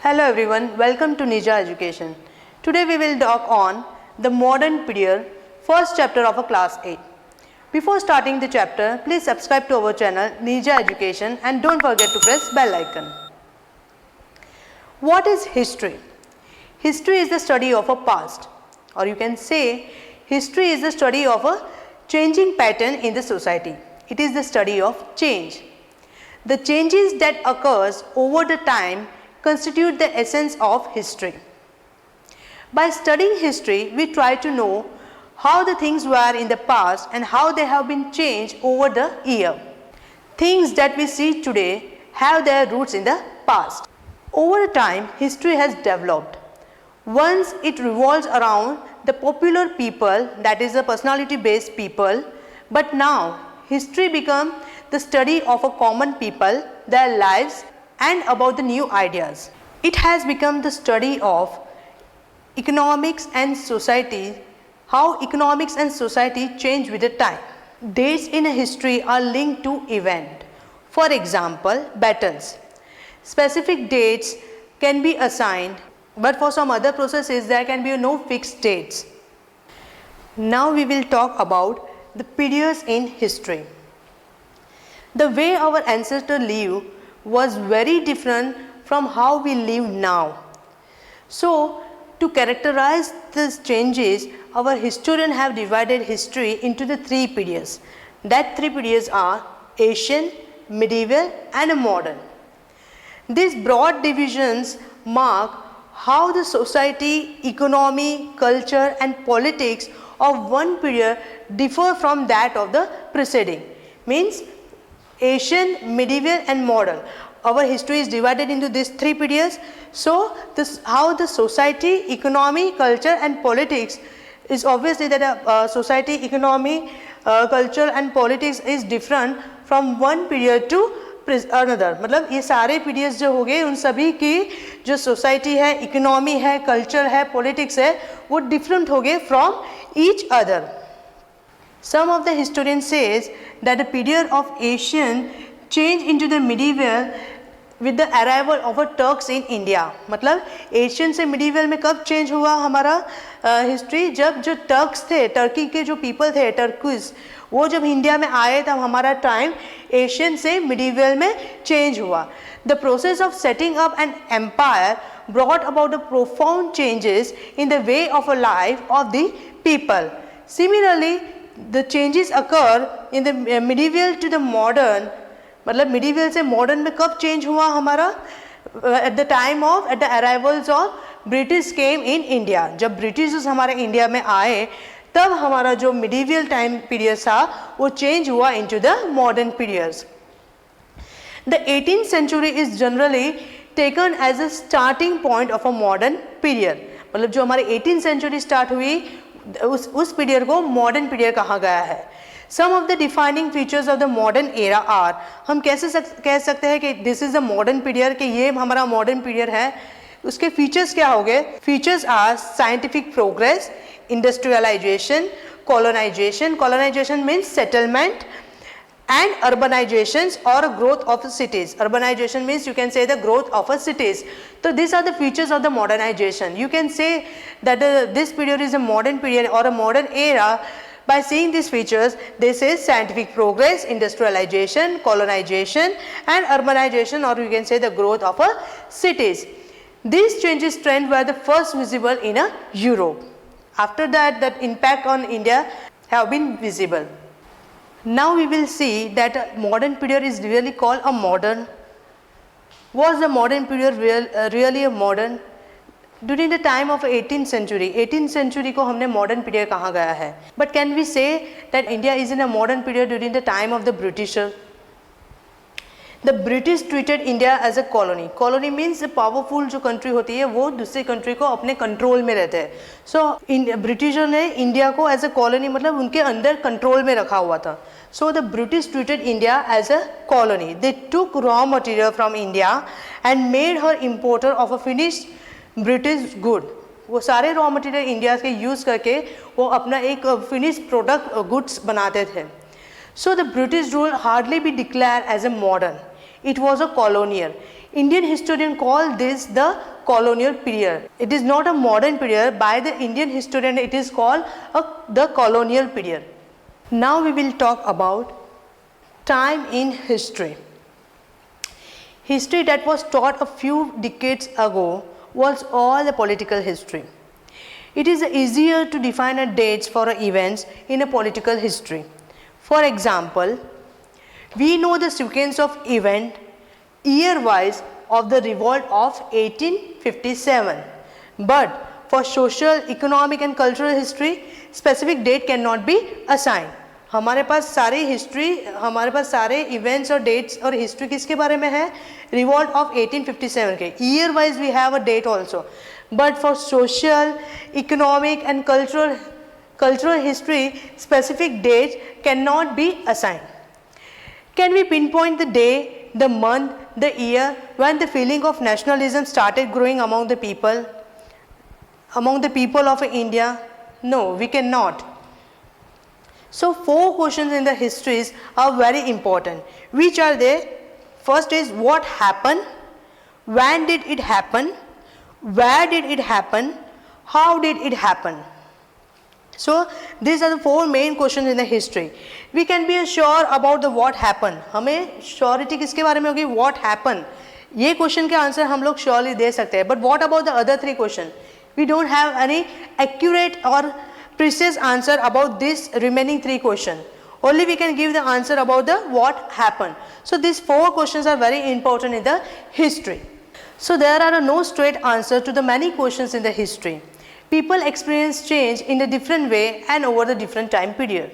Hello everyone, welcome to Nirja Education. Today we will talk on the modern period, first chapter of a class 8. Before starting the chapter, please subscribe to our channel Nirja Education and don't forget to press bell icon. What is history? History is the study of a past, or you can say history is the study of a changing pattern in the society. It is the study of change. The changes that occurs over the time constitute the essence of history. By studying history, we try to know how the things were in the past and how they have been changed over the year. Things that we see today have their roots in the past. Over time, history has developed. Once it revolves around the popular people, that is the personality based people, but now history becomes the study of a common people, their lives and about the new ideas. It has become the study of economics and society, how economics and society change with the time. Dates in a history are linked to event. For example, battles. Specific dates can be assigned, but for some other processes there can be no fixed dates. Now we will talk about the periods in history. The way our ancestors lived was very different from how we live now. So, to characterize these changes, our historians have divided history into the three periods. That three periods are ancient, medieval and modern. These broad divisions mark how the society, economy, culture and politics of one period differ from that of the preceding. Means ancient, medieval and modern. Our history is divided into these three periods. So, this how the society, economy, culture and politics is obviously that society, economy, culture and politics is different from one period to another. मतलब ये सारे periods जो हो गए उन सभी की जो society है, economy है, culture है, politics है वो different हो गए from each other. Some of the historians says that the period of ancient changed into the medieval with the arrival of a Turks in India. मतलब ancient से medieval में कब change हुआ हमारा history? जब जो Turks थे, टर्की के जो people थे, टर्किस, वो जब इंडिया में आए तब हमारा time ancient से medieval में change हुआ. The process of setting up an empire brought about the profound changes in the way of a life of the people. Similarly, the changes occur in the medieval to the modern. मतलब medieval से modern में कब change हुआ हमारा? At the time of at the arrivals of British came in India. जब Britishers हमारे India में आए तब हमारा जो medieval time period था वो change हुआ into the modern periods. The 18th century is generally taken as a starting point of a modern period. मतलब जो हमारे 18th century start हुई उस पीरियड को मॉडर्न पीरियड कहा गया है. Some of the defining features of the modern era are, हम कैसे कह सकते हैं कि this is the modern period, कि ये हमारा मॉडर्न पीरियड है. उसके फीचर्स क्या हो गए? Features are scientific progress, industrialization, colonization. Colonization means settlement and urbanizations or growth of cities. Urbanization means you can say the growth of a cities. So these are the features of the modernization. You can say that this period is a modern period or a modern era by seeing these features. This is scientific progress, industrialization, colonization and urbanization, or you can say the growth of a cities. These changes trend were the first visible in a Europe. After that, that impact on India have been visible. Now we will see that a modern period is really called a modern. Was the modern period really a modern? During the time of 18th century, 18th century को हमने modern period कहा गया है. But can we say that India is in a modern period during the time of the Britishers? The British treated India as a colony. Colony means a powerful जो country होती है वो दूसरे country को अपने control में रहते हैं. So Britishers ने India को as a colony मतलब उनके अंदर control में रखा हुआ था. So the British treated India as a colony. They took raw material from India and made her importer of a finished British good. वो सारे raw material India के use करके वो अपना एक finished product goods बनाते थे. So the British rule hardly be declared as a modern. It was a colonial. Indian historians call this the colonial period. It is not a modern period. By the Indian historian it is called the colonial period. Now we will talk about time in history. History that was taught a few decades ago was all the political history. It is easier to define a dates for events in a political history. For example, we know the sequence of event year-wise of the revolt of 1857. But for social, economic and cultural history, specific date cannot be assigned. हमारे पास सारे history, हमारे पास सारे events और dates और history किसके बारे में है? रिवॉल्ट ऑफ 1857 के. Year wise we have a date also, but for social, economic and cultural history, specific dates cannot be assigned. Can we pinpoint the day, the month, the year when the feeling of nationalism started growing among the people of India? No, we cannot. So 4 questions in the histories are very important. Which are they? First is what happened, when did it happen, where did it happen, how did it happen. So these are the 4 main questions in the history. We can be sure about the what happened. हमें surety किसके बारे में होगी? What happened. ये question के answer हम लोग surely they सकते हैं. But what about the other 3 questions? We don't have any accurate or precise answer about this remaining 3 questions. Only we can give the answer about the what happened. So these 4 questions are very important in the history. So there are no straight answer to the many questions in the history. People experience change in a different way and over the different time period.